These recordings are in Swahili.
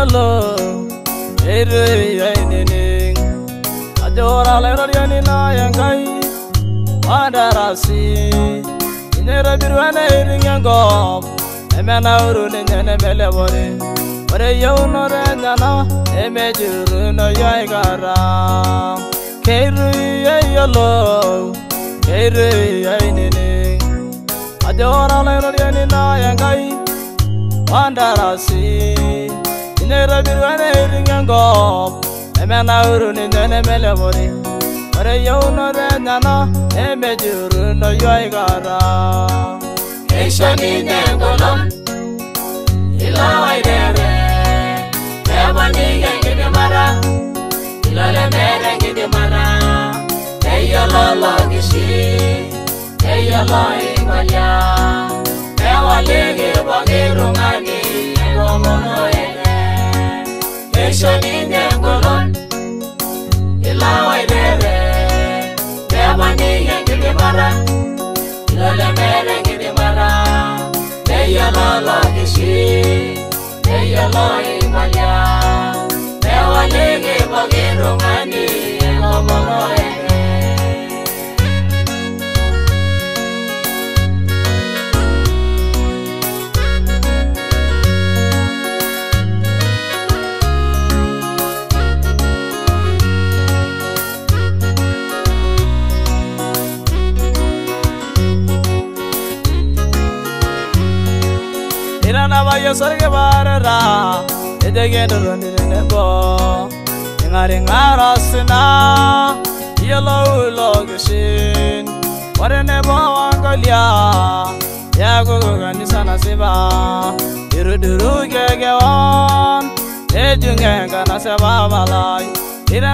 yolo ere yainene ajora lero yani na yangai adarasi inera birwana iringo emena uru nene melebore ore yauno renana emejuru no yaigara keiru yolo ere yainene ajora lero yani na yangai adarasi inera birwana iringo emena uru nene melebore ore yauno renana emejuru no yaigara Eshoni nengolom ilawai dere ebani ngide mara ilale mere ngide mara eyolo gishi eyolo ingolya ewalege bagirungani ngomono ene Eshoni nengolom ilawai dere ebani ngide mara ilale mere ngide mara eyolo gishi eyolo ingolya ewalege bagirungani ngomono ene Navayo sorge barara edegendo rondirebo ngari ngarasna yelo logishin warene bawangalia yagoganisana seba iruduru gegewan ejungenga na seba balai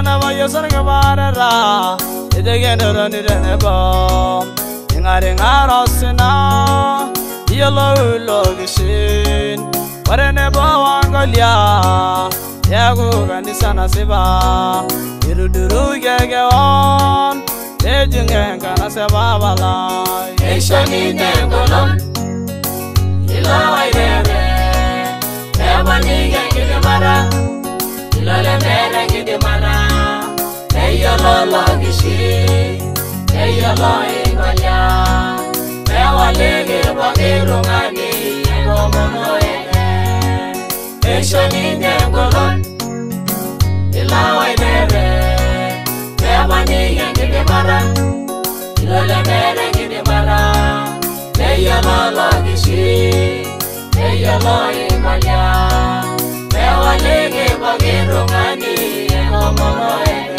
navayo sorge barara edegendo rondirebo ngari ngarasna yelo logishin warene bawangalia yagoganisana seba iruduru gegewan ejungenga na seba balai Eshoni nengolom ilawai dere ebani ngide mara ilale mere ngide mara eyolo gishi eyolo ingolya ewalege bagirungani ngomono ene Eshoni nengolom ilawai dere ebani ngide mara ilale mere ngide mara eyolo gishi eyolo ingolya ewalege bagirungani ngomono ene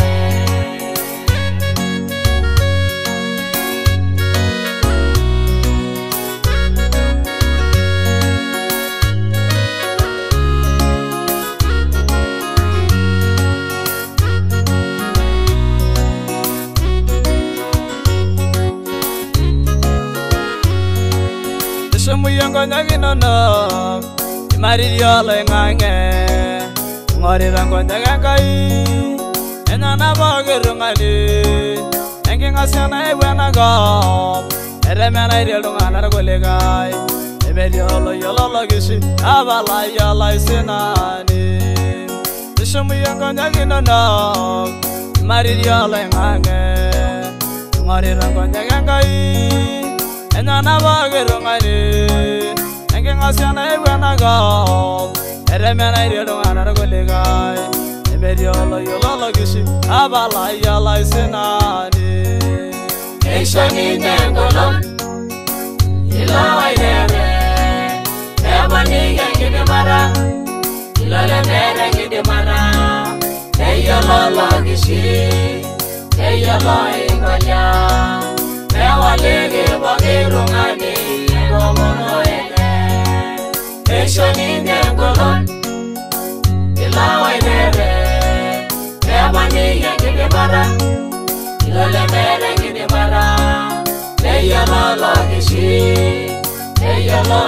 Muyongo nyaginono imariyo lengange ngori rango nyagai enana bagirungani engingasana ebwana go eremena irelungana golegai emeliyo yolo gishi abala yala isenani Muyongo nyaginono imariyo lengange ngori rango nyagai enana bagirungani engingasana ebwana go eremena irelungana golegai emeliyo yolo gishi abala yala isenani Eshoni nengolom ilawai dere ebani ngide mara ilale mere ngide mara eyolo gishi eyolo ingolya ewalege bagirungani ngomono ene Eshoni nengolom ilawai dere ebani ngide mara ilale mere ngide mara eyolo gishi eyolo